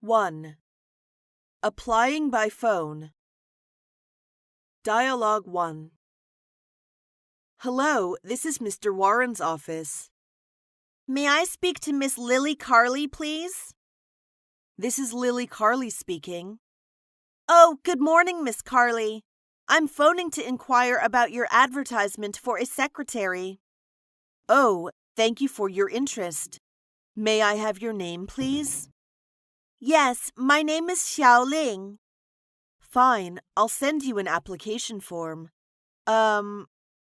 1. Applying by phone. Dialogue 1. Hello, this is Mr. Warren's office. May I speak to Miss Lily Carley, please? This is Lily Carley speaking. Oh, good morning, Miss Carley. I'm phoning to inquire about your advertisement for a secretary. Oh, thank you for your interest. May I have your name, please? Yes, my name is Xiaoling. Fine, I'll send you an application form.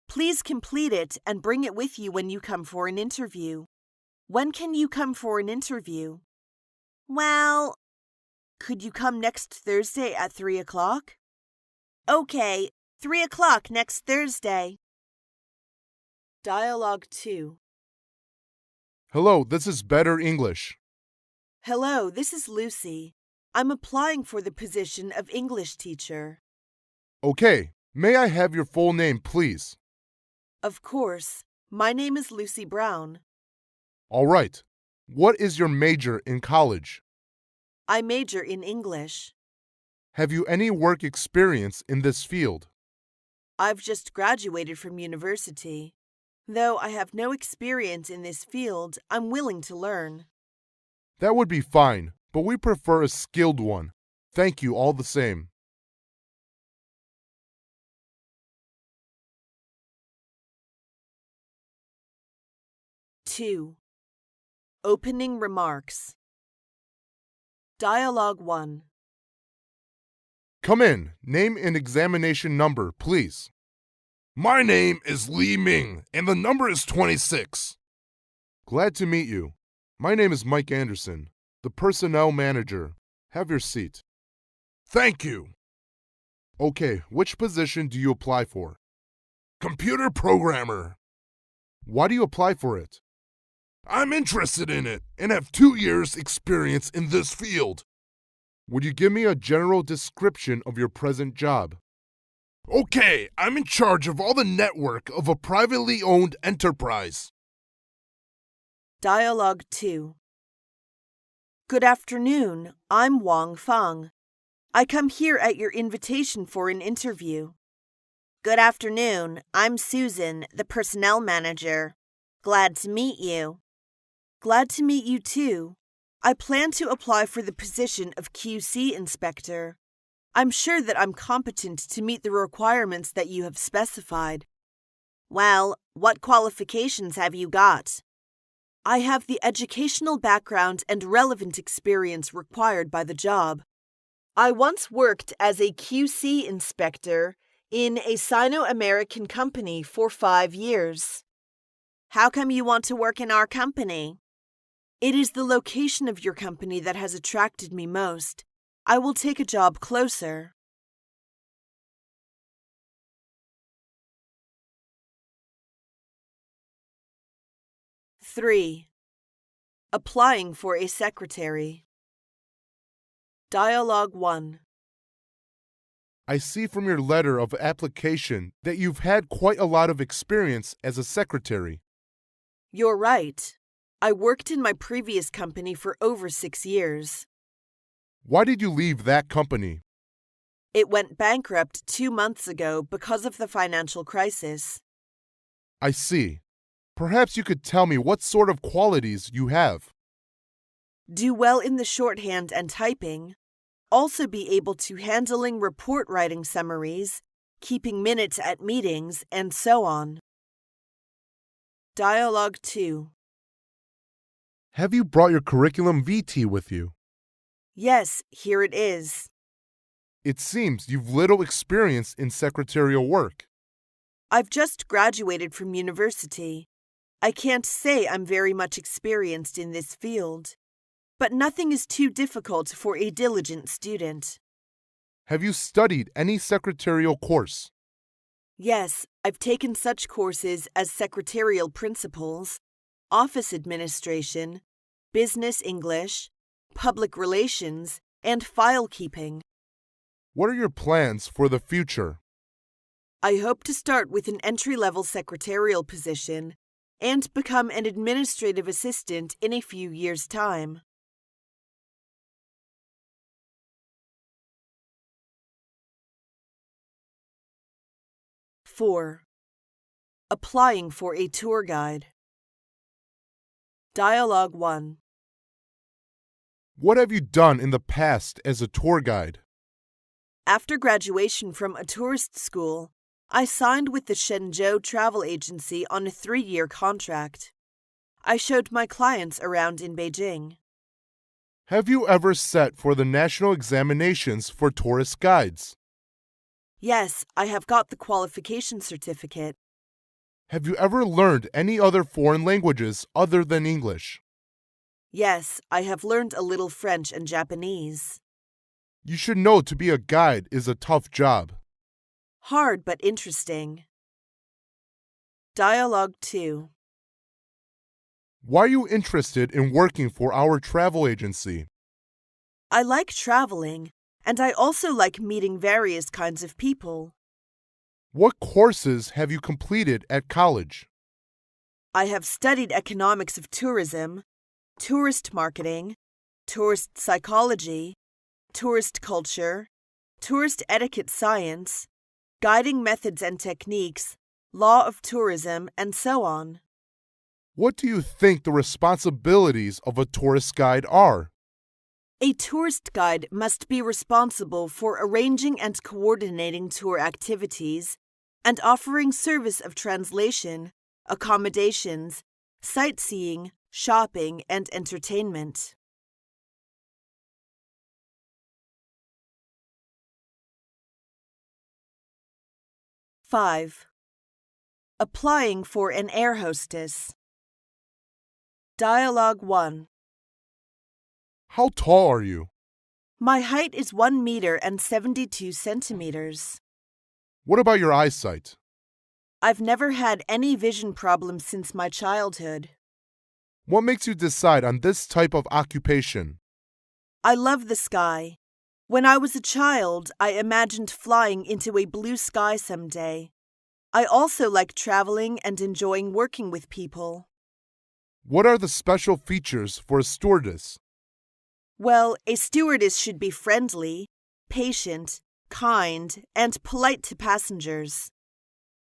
Please complete it and bring it with you when you come for an interview. When can you come for an interview? Well, could you come next Thursday at 3 o'clock? Okay, 3 o'clock next Thursday. Dialogue 2. Hello, this is Better English. Hello, this is Lucy. I'm applying for the position of English teacher. Okay, may I have your full name, please? Of course. My name is Lucy Brown. All right. What is your major in college? I major in English. Have you any work experience in this field? I've just graduated from university. Though I have no experience in this field, I'm willing to learn. That would be fine, but we prefer a skilled one. Thank you all the same. Two. Opening remarks. Dialogue 1. Come in. Name and examination number, please. My name is Li Ming, and the number is 26. Glad to meet you. My name is Mike Anderson, the personnel manager. Have your seat. Thank you. Okay, which position do you apply for? Computer programmer. Why do you apply for it? I'm interested in it and have 2 years' experience in this field. Would you give me a general description of your present job? Okay, I'm in charge of all the network of a privately owned enterprise. Dialogue 2. Good afternoon. I'm Wang Fang. I come here at your invitation for an interview. Good afternoon. I'm Susan, the personnel manager. Glad to meet you. Glad to meet you too. I plan to apply for the position of QC inspector. I'm sure that I'm competent to meet the requirements that you have specified. Well, what qualifications have you got? I have the educational background and relevant experience required by the job. I once worked as a QC inspector in a Sino-American company for 5 years. How come you want to work in our company? It is the location of your company that has attracted me most. I will take a job closer. Three. Applying for a secretary. Dialogue 1. I see from your letter of application that you've had quite a lot of experience as a secretary. You're right. I worked in my previous company for over 6 years. Why did you leave that company? It went bankrupt 2 months ago because of the financial crisis. I see. Perhaps you could tell me what sort of qualities you have. Do well in the shorthand and typing. Also be able to handling report writing summaries, keeping minutes at meetings, and so on. Dialogue 2. Have you brought your curriculum vitae with you? Yes, here it is. It seems you've little experience in secretarial work. I've just graduated from university. I can't say I'm very much experienced in this field, but nothing is too difficult for a diligent student. Have you studied any secretarial course? Yes, I've taken such courses as secretarial principles, office administration, business English, public relations, and file keeping. What are your plans for the future? I hope to start with an entry-level secretarial position and become an administrative assistant in a few years' time. 4. Applying for a tour guide. Dialogue 1. What have you done in the past as a tour guide? After graduation from a tourist school, I signed with the Shenzhou travel agency on a 3-year contract. I showed my clients around in Beijing. Have you ever sat for the national examinations for tourist guides? Yes, I have got the qualification certificate. Have you ever learned any other foreign languages other than English? Yes, I have learned a little French and Japanese. You should know to be a guide is a tough job. Hard but interesting. Dialogue 2. Why are you interested in working for our travel agency? I like traveling, and I also like meeting various kinds of people. What courses have you completed at college? I have studied economics of tourism, tourist marketing, tourist psychology, tourist culture, tourist etiquette science, guiding methods and techniques, law of tourism, and so on. What do you think the responsibilities of a tourist guide are? A tourist guide must be responsible for arranging and coordinating tour activities and offering service of translation, accommodations, sightseeing, shopping, and entertainment. Five. Applying for an air hostess. Dialogue 1. How tall are you? My height is 1 meter and 72 centimeters. What about your eyesight? I've never had any vision problems since my childhood. What makes you decide on this type of occupation? I love the sky. When I was a child, I imagined flying into a blue sky someday. I also like traveling and enjoying working with people. What are the special features for a stewardess? Well, a stewardess should be friendly, patient, kind, and polite to passengers.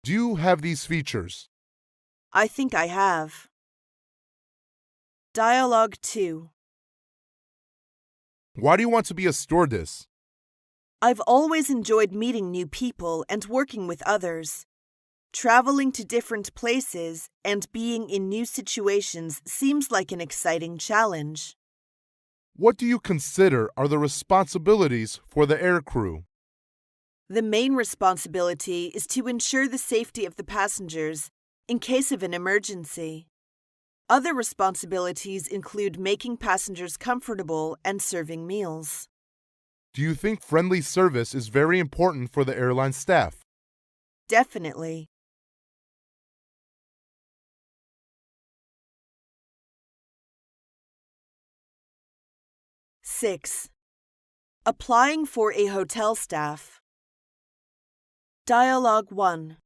Do you have these features? I think I have. Dialogue 2. Why do you want to be a stewardess? I've always enjoyed meeting new people and working with others. Traveling to different places and being in new situations seems like an exciting challenge. What do you consider are the responsibilities for the aircrew? The main responsibility is to ensure the safety of the passengers in case of an emergency. Other responsibilities include making passengers comfortable and serving meals. Do you think friendly service is very important for the airline staff? Definitely. Six. Applying for a hotel staff. Dialogue 1.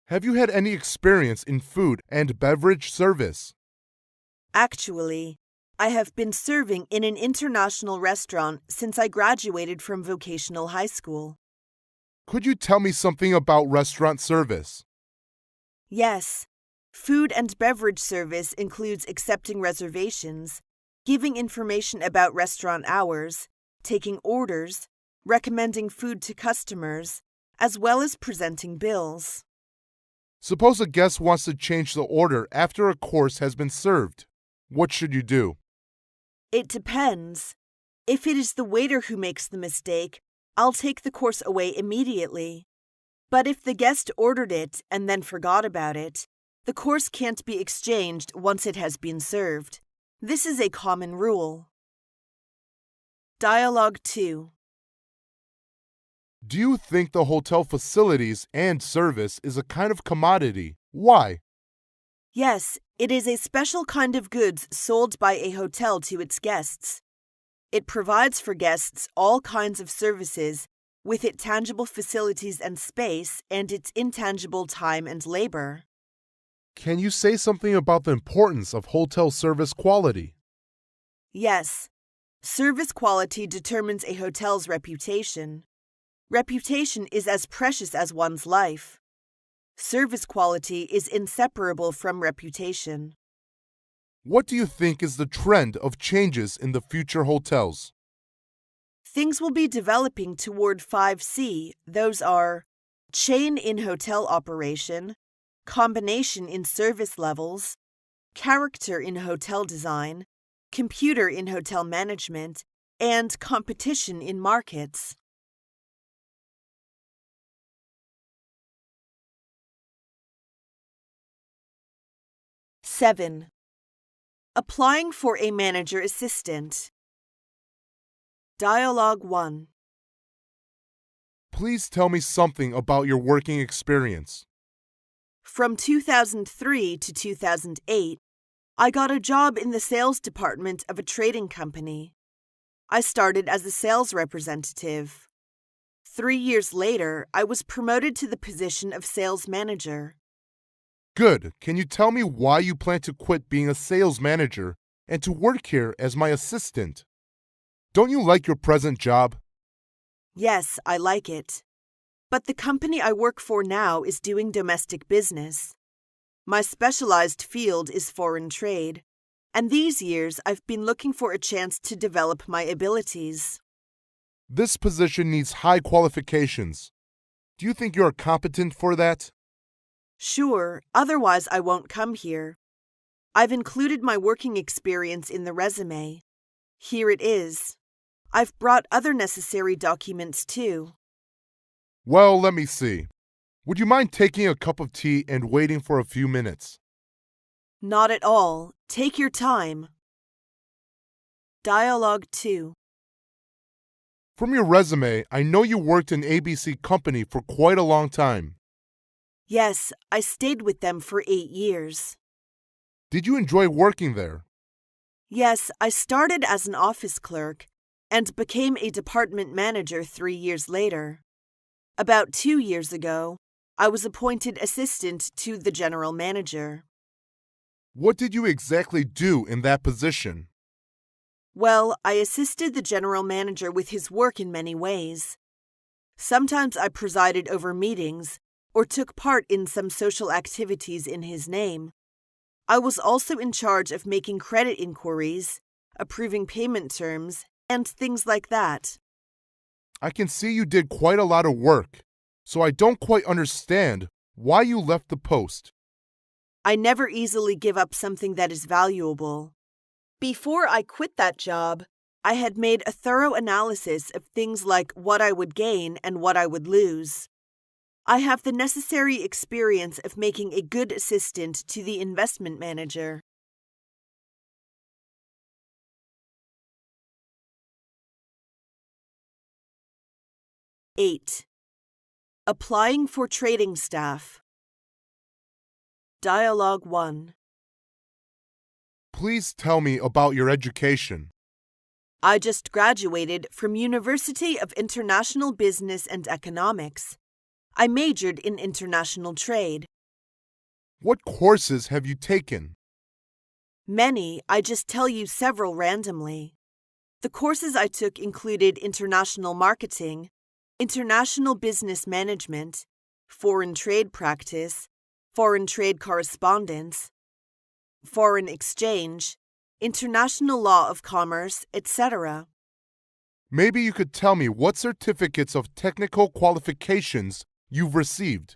Have you had any experience in food and beverage service? Actually, I have been serving in an international restaurant since I graduated from vocational high school. Could you tell me something about restaurant service? Yes. Food and beverage service includes accepting reservations, giving information about restaurant hours, taking orders, recommending food to customers, as well as presenting bills. Suppose a guest wants to change the order after a course has been served. What should you do? It depends. If it is the waiter who makes the mistake, I'll take the course away immediately. But if the guest ordered it and then forgot about it, the course can't be exchanged once it has been served. This is a common rule. Dialogue 2. Do you think the hotel facilities and service is a kind of commodity? Why? Yes, it is a special kind of goods sold by a hotel to its guests. It provides for guests all kinds of services, with its tangible facilities and space and its intangible time and labor. Can you say something about the importance of hotel service quality? Yes. Service quality determines a hotel's reputation. Reputation is as precious as one's life. Service quality is inseparable from reputation. What do you think is the trend of changes in the future hotels? Things will be developing toward 5C. Those are chain in hotel operation, combination in service levels, character in hotel design, computer in hotel management, and competition in markets. Seven. Applying for a manager assistant. Dialogue 1. Please tell me something about your working experience. From 2003 to 2008, I got a job in the sales department of a trading company. I started as a sales representative. 3 years later, I was promoted to the position of sales manager. Good. Can you tell me why you plan to quit being a sales manager and to work here as my assistant? Don't you like your present job? Yes, I like it. But the company I work for now is doing domestic business. My specialized field is foreign trade, and these years I've been looking for a chance to develop my abilities. This position needs high qualifications. Do you think you are competent for that? Sure, otherwise I won't come here. I've included my working experience in the resume. Here it is. I've brought other necessary documents too. Well, let me see. Would you mind taking a cup of tea and waiting for a few minutes? Not at all. Take your time. Dialogue 2. From your resume, I know you worked in ABC Company for quite a long time. Yes, I stayed with them for 8 years. Did you enjoy working there? Yes, I started as an office clerk and became a department manager 3 years later. About 2 years ago, I was appointed assistant to the general manager. What did you exactly do in that position? Well, I assisted the general manager with his work in many ways. Sometimes I presided over meetings or took part in some social activities in his name. I was also in charge of making credit inquiries, approving payment terms, and things like that. I can see you did quite a lot of work, so I don't quite understand why you left the post. I never easily give up something that is valuable. Before I quit that job, I had made a thorough analysis of things like what I would gain and what I would lose. I have the necessary experience of making a good assistant to the investment manager. Eight. Applying for trading staff. Dialogue 1. Please tell me about your education. I just graduated from University of International Business and Economics. I majored in international trade. What courses have you taken? Many, I just tell you several randomly. The courses I took included international marketing, international business management, foreign trade practice, foreign trade correspondence, foreign exchange, international law of commerce, etc. Maybe you could tell me what certificates of technical qualifications you've received.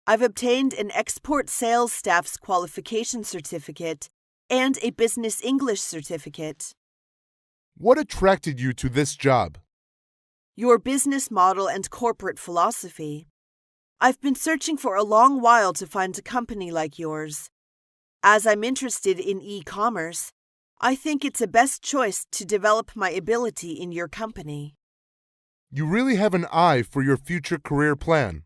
I've obtained an export sales staff's qualification certificate and a business English certificate. What attracted you to this job? Your business model and corporate philosophy. I've been searching for a long while to find a company like yours. As I'm interested in e-commerce, I think it's a best choice to develop my ability in your company. You really have an eye for your future career plan.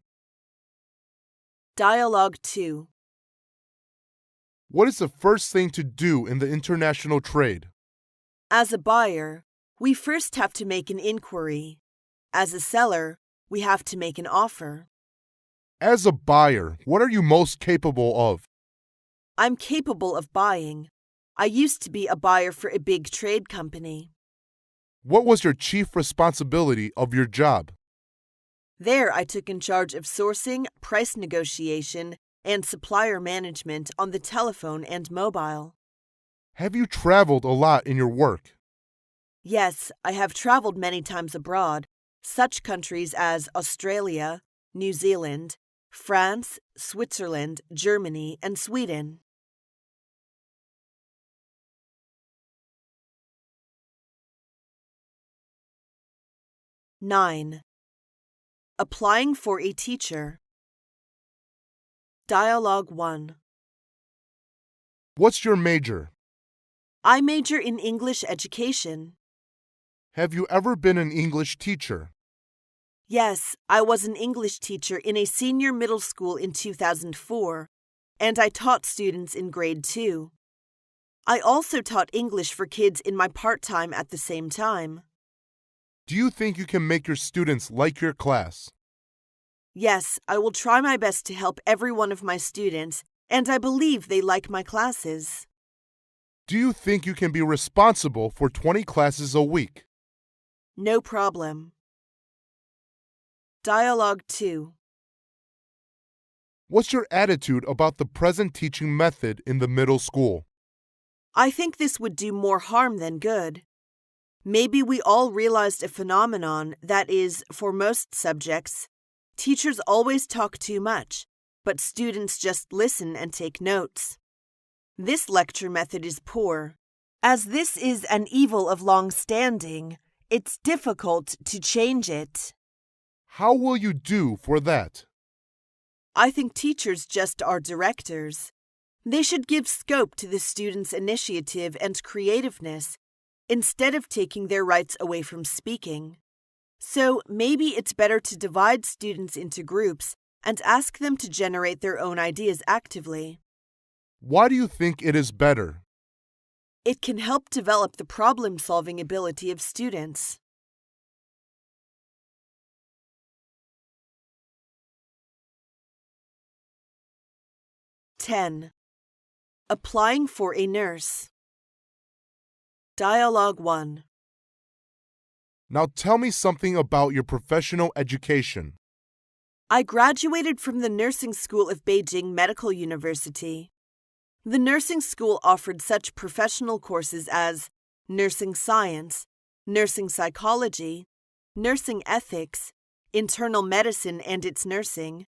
Dialogue 2. What is the first thing to do in the international trade? As a buyer, we first have to make an inquiry. As a seller, we have to make an offer. As a buyer, what are you most capable of? I'm capable of buying. I used to be a buyer for a big trade company. What was your chief responsibility of your job? There I took in charge of sourcing, price negotiation, and supplier management on the telephone and mobile. Have you traveled a lot in your work? Yes, I have traveled many times abroad, such countries as Australia, New Zealand, France, Switzerland, Germany, and Sweden. Nine. Applying for a teacher. Dialogue 1. What's your major? I major in English education. Have you ever been an English teacher? Yes, I was an English teacher in a senior middle school in 2004, and I taught students in grade 2. I also taught English for kids in my part-time at the same time. Do you think you can make your students like your class? Yes, I will try my best to help every one of my students, and I believe they like my classes. Do you think you can be responsible for 20 classes a week? No problem. Dialogue 2. What's your attitude about the present teaching method in the middle school? I think this would do more harm than good. Maybe we all realized a phenomenon that is, for most subjects, teachers always talk too much, but students just listen and take notes. This lecture method is poor. As this is an evil of long standing, it's difficult to change it. How will you do for that? I think teachers just are directors. They should give scope to the students' initiative and creativeness instead of taking their rights away from speaking. So maybe it's better to divide students into groups and ask them to generate their own ideas actively. Why do you think it is better? It can help develop the problem-solving ability of students. Ten. Applying for a nurse. Dialogue 1. Now tell me something about your professional education. I graduated from the Nursing School of Beijing Medical University. The nursing school offered such professional courses as nursing science, nursing psychology, nursing ethics, internal medicine and its nursing,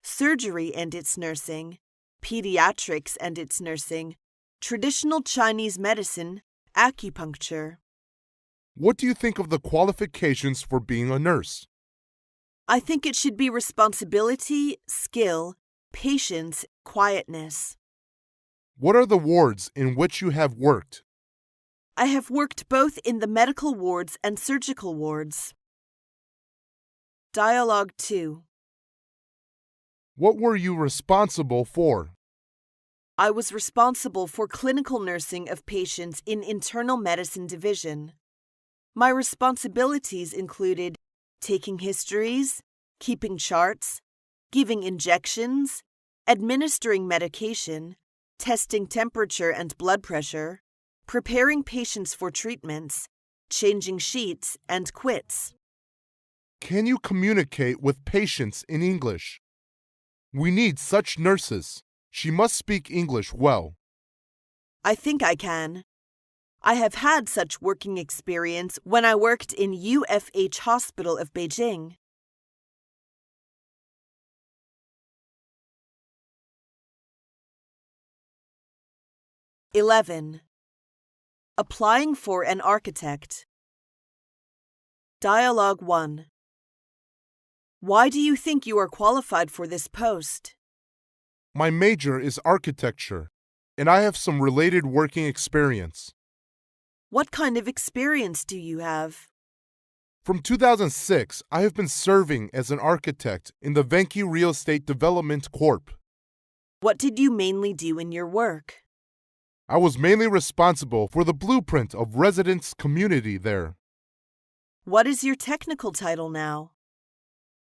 surgery and its nursing, pediatrics and its nursing, traditional Chinese medicine, acupuncture. What do you think of the qualifications for being a nurse? I think it should be responsibility, skill, patience, quietness. What are the wards in which you have worked? I have worked both in the medical wards and surgical wards. Dialogue 2. What were you responsible for? I was responsible for clinical nursing of patients in internal medicine division. My responsibilities included taking histories, keeping charts, giving injections, administering medication, testing temperature and blood pressure, preparing patients for treatments, changing sheets, and quits. Can you communicate with patients in English? We need such nurses. She must speak English well. I think I can. I have had such working experience when I worked in UFH Hospital of Beijing. (11) Applying for an architect. Dialogue 1. Why do you think you are qualified for this post? My major is architecture, and I have some related working experience. What kind of experience do you have? From 2006, I have been serving as an architect in the Venki Real Estate Development Corp. What did you mainly do in your work? I was mainly responsible for the blueprint of residents' community there. What is your technical title now?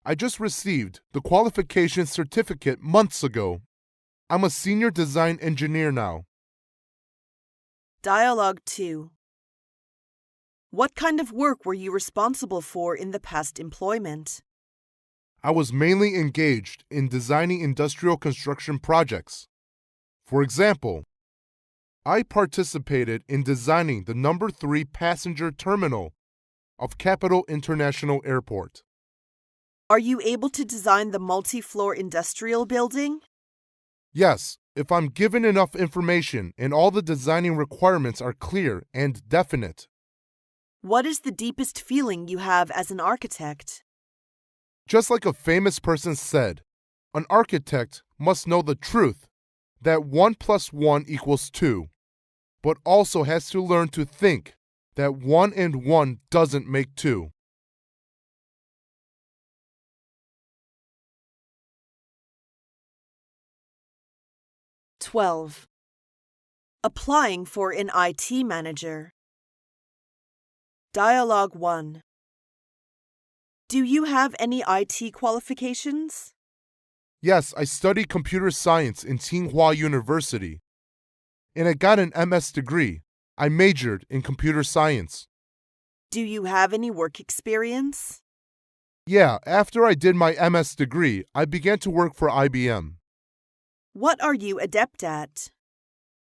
I just received the qualification certificate months ago. I'm a senior design engineer now. Dialogue 2. What kind of work were you responsible for in the past employment? I was mainly engaged in designing industrial construction projects. For example, I participated in designing the number 3 passenger terminal of Capital International Airport. Are you able to design the multi-floor industrial building? Yes, if I'm given enough information and all the designing requirements are clear and definite. What is the deepest feeling you have as an architect? Just like a famous person said, an architect must know the truth that 1 + 1 = 2, but also has to learn to think that 1 and 1 doesn't make 2. (12) Applying for an IT manager. Dialogue 1. Do you have any IT qualifications? Yes, I studied computer science in Tsinghua University, and I got an MS degree. I majored in computer science. Do you have any work experience? Yeah, after I did my MS degree, I began to work for IBM. What are you adept at?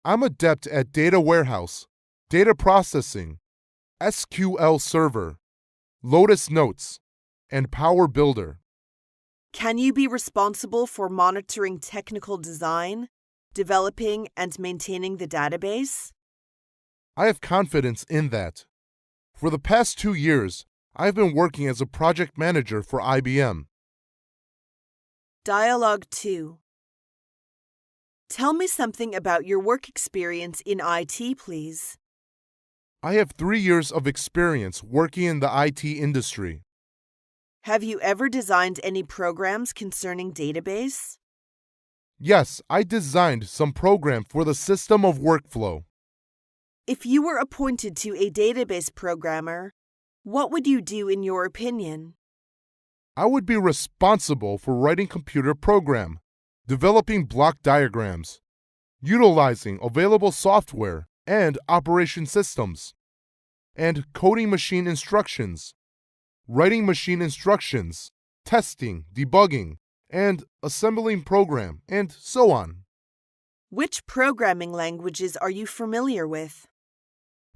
I'm adept at data warehouse, data processing, SQL Server, Lotus Notes, and Power Builder. Can you be responsible for monitoring technical design, developing and maintaining the database? I have confidence in that. For the past 2 years, I've been working as a project manager for IBM. Dialogue 2. Tell me something about your work experience in IT, please. I have 3 years of experience working in the IT industry. Have you ever designed any programs concerning database? Yes, I designed some program for the system of workflow. If you were appointed to a database programmer, what would you do in your opinion? I would be responsible for writing computer program, developing block diagrams, utilizing available software and operation systems, and coding machine instructions, writing machine instructions, testing, debugging, and assembling program, and so on. Which programming languages are you familiar with?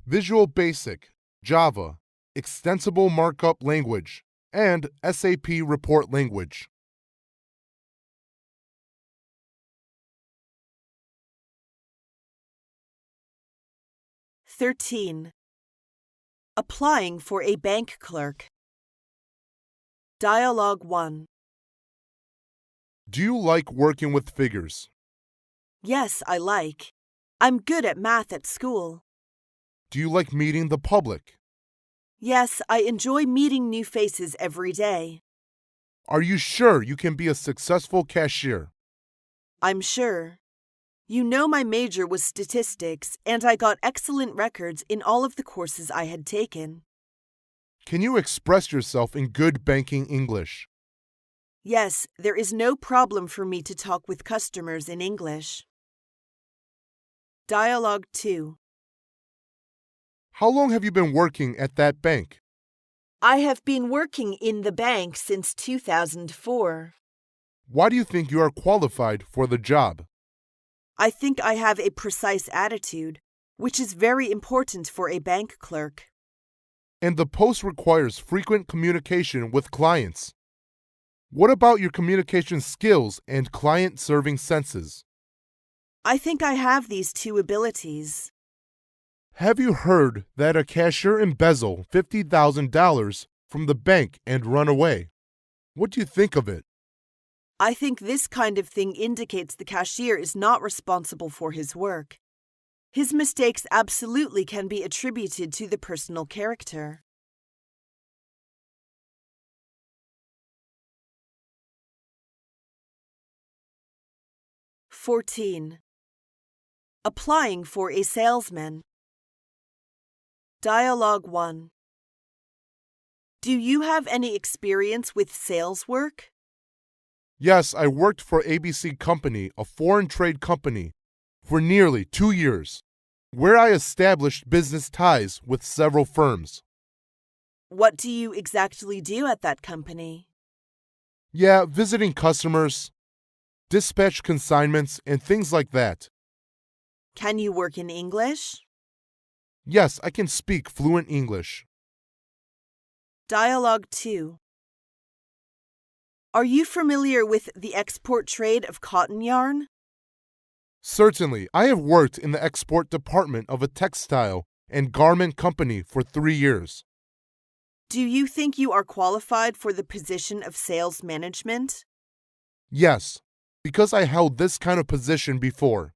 Visual Basic, Java, Extensible Markup Language, and SAP Report Language. (13) Applying for a bank clerk. Dialogue 1. Do you like working with figures? Yes, I like. I'm good at math at school. Do you like meeting the public? Yes, I enjoy meeting new faces every day. Are you sure you can be a successful cashier? I'm sure. You know my major was statistics, and I got excellent records in all of the courses I had taken. Can you express yourself in good banking English? Yes, there is no problem for me to talk with customers in English. Dialogue 2. How long have you been working at that bank? I have been working in the bank since 2004. Why do you think you are qualified for the job? I think I have a precise attitude, which is very important for a bank clerk. And the post requires frequent communication with clients. What about your communication skills and client-serving senses? I think I have these two abilities. Have you heard that a cashier embezzled $50,000 from the bank and run away? What do you think of it? I think this kind of thing indicates the cashier is not responsible for his work. His mistakes absolutely can be attributed to the personal character. (14) Applying for a salesman. Dialogue 1. Do you have any experience with sales work? Yes, I worked for ABC Company, a foreign trade company, for nearly 2 years, where I established business ties with several firms. What do you exactly do at that company? Yeah, visiting customers, dispatch consignments, and things like that. Can you work in English? Yes, I can speak fluent English. Dialogue 2. Are you familiar with the export trade of cotton yarn? Certainly, I have worked in the export department of a textile and garment company for 3 years. Do you think you are qualified for the position of sales management? Yes, because I held this kind of position before.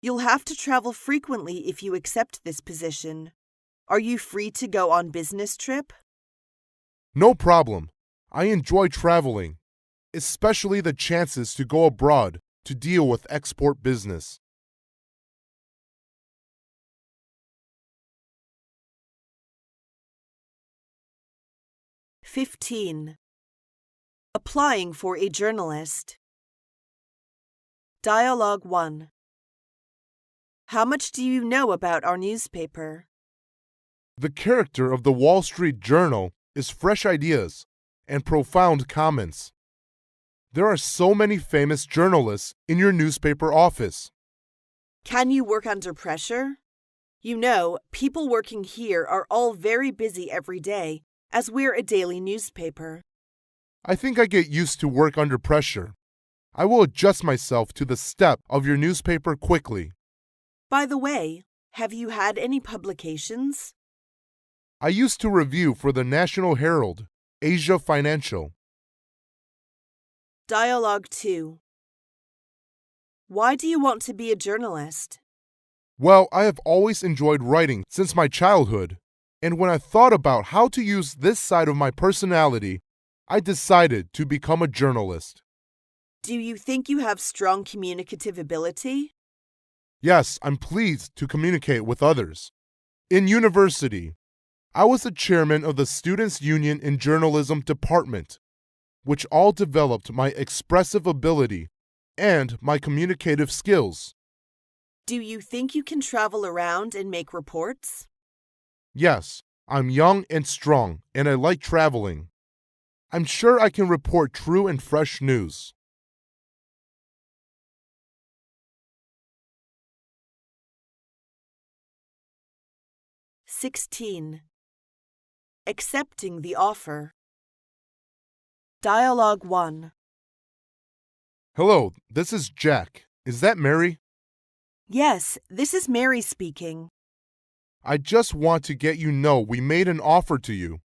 You'll have to travel frequently if you accept this position. Are you free to go on business trip? No problem. I enjoy traveling, especially the chances to go abroad to deal with export business. (15) Applying for a journalist. Dialogue 1. How much do you know about our newspaper? The character of the Wall Street Journal is fresh ideas and profound comments. There are so many famous journalists in your newspaper office. Can you work under pressure? You know, people working here are all very busy every day, as we're a daily newspaper. I think I get used to work under pressure. I will adjust myself to the step of your newspaper quickly. By the way, have you had any publications? I used to review for the National Herald, Asia Financial. Dialogue 2. Why do you want to be a journalist? Well, I have always enjoyed writing since my childhood, and when I thought about how to use this side of my personality, I decided to become a journalist. Do you think you have strong communicative ability? Yes, I'm pleased to communicate with others. In university, I was the chairman of the Students' Union in Journalism Department, which all developed my expressive ability and my communicative skills. Do you think you can travel around and make reports? Yes, I'm young and strong, and I like traveling. I'm sure I can report true and fresh news. (16) Accepting the offer. Dialogue 1. Hello, this is Jack. Is that Mary? Yes, this is Mary speaking. I just want to get you know we made an offer to you.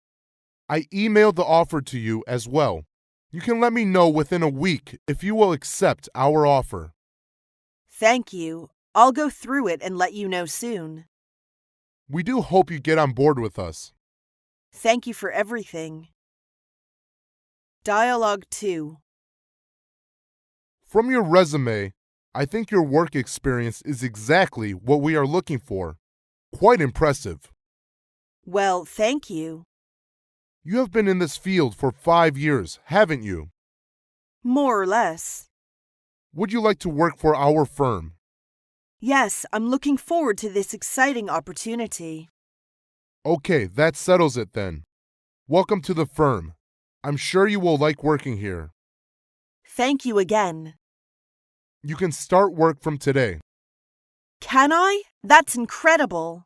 I emailed the offer to you as well. You can let me know within a week if you will accept our offer. Thank you. I'll go through it and let you know soon. We do hope you get on board with us. Thank you for everything. Dialogue 2. From your resume, I think your work experience is exactly what we are looking for. Quite impressive. Well, thank you. You have been in this field for 5 years, haven't you? More or less. Would you like to work for our firm? Yes, I'm looking forward to this exciting opportunity. Okay, that settles it then. Welcome to the firm. I'm sure you will like working here. Thank you again. You can start work from today. Can I? That's incredible.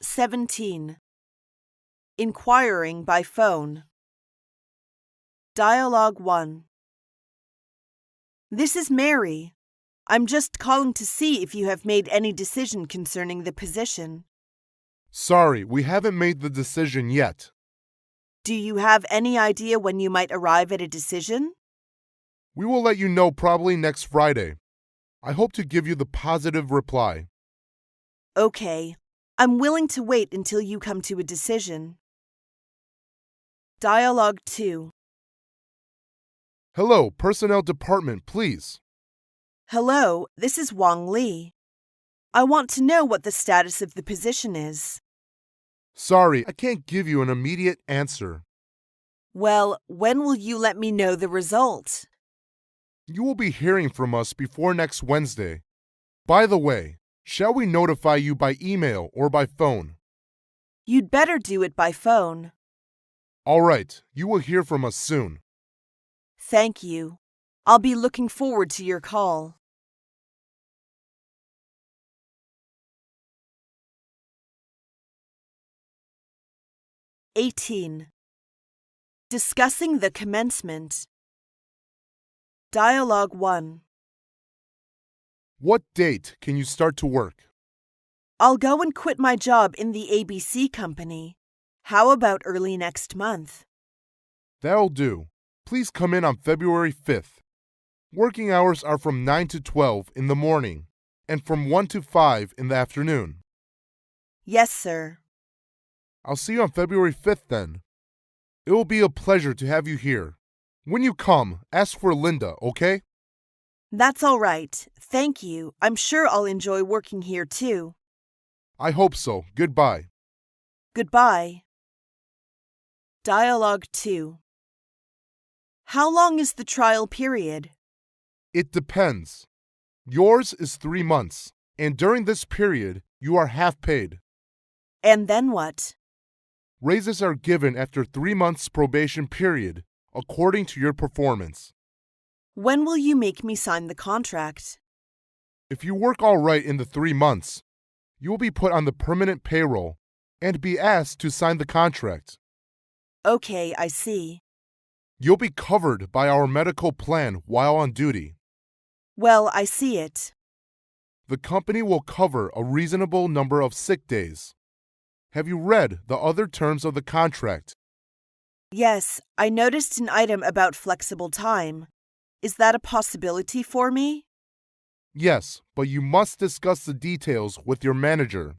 (17) Inquiring by phone. Dialogue 1. This is Mary. I'm just calling to see if you have made any decision concerning the position. Sorry, we haven't made the decision yet. Do you have any idea when you might arrive at a decision? We will let you know probably next Friday. I hope to give you the positive reply. Okay. I'm willing to wait until you come to a decision. Dialogue 2. Hello, Personnel Department, please. Hello, this is Wang Li. I want to know what the status of the position is. Sorry, I can't give you an immediate answer. Well, when will you let me know the result? You will be hearing from us before next Wednesday. By the way, Shall we notify you by email or by phone? You'd better do it by phone. All right, you will hear from us soon. Thank you. I'll be looking forward to your call. (18) Discussing the commencement. Dialogue 1. What date can you start to work? I'll go and quit my job in the ABC company. How about early next month? That'll do. Please come in on February 5th. Working hours are from 9 to 12 in the morning and from 1 to 5 in the afternoon. Yes, sir. I'll see you on February 5th then. It will be a pleasure to have you here. When you come, ask for Linda, okay? That's all right. Thank you. I'm sure I'll enjoy working here too. I hope so. Goodbye. Goodbye. Dialogue 2. How long is the trial period? It depends. Yours is 3 months, and during this period, you are half paid. And then what? Raises are given after 3 months probation period, according to your performance. When will you make me sign the contract? If you work all right in the 3 months, you will be put on the permanent payroll and be asked to sign the contract. Okay, I see. You'll be covered by our medical plan while on duty. Well, I see it. The company will cover a reasonable number of sick days. Have you read the other terms of the contract? Yes, I noticed an item about flexible time. Is that a possibility for me? Yes, but you must discuss the details with your manager.